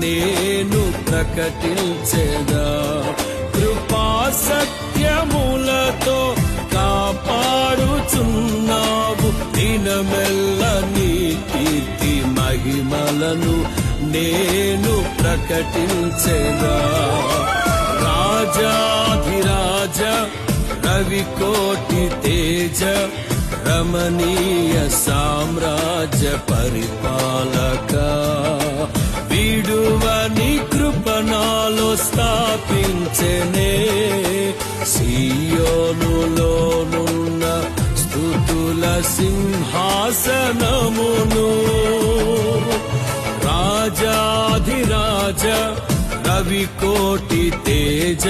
నేను ప్రకటించెదా. కృపా సత్యములతో కాపాడుచున్నావు, దినమెల్ల నీ కీర్తి మహిమలను నేను ప్రకటించెదా. రాజాధిరాజ రవికోటి తేజ రమణీయ సామ్రాజ్య పరిపాలక, విడువని కృపణాలో స్థాపించెనే. సియోనులోనున్న స్తుతుల సింహాసనమును. రాజాధిరాజ రవికోటి తేజ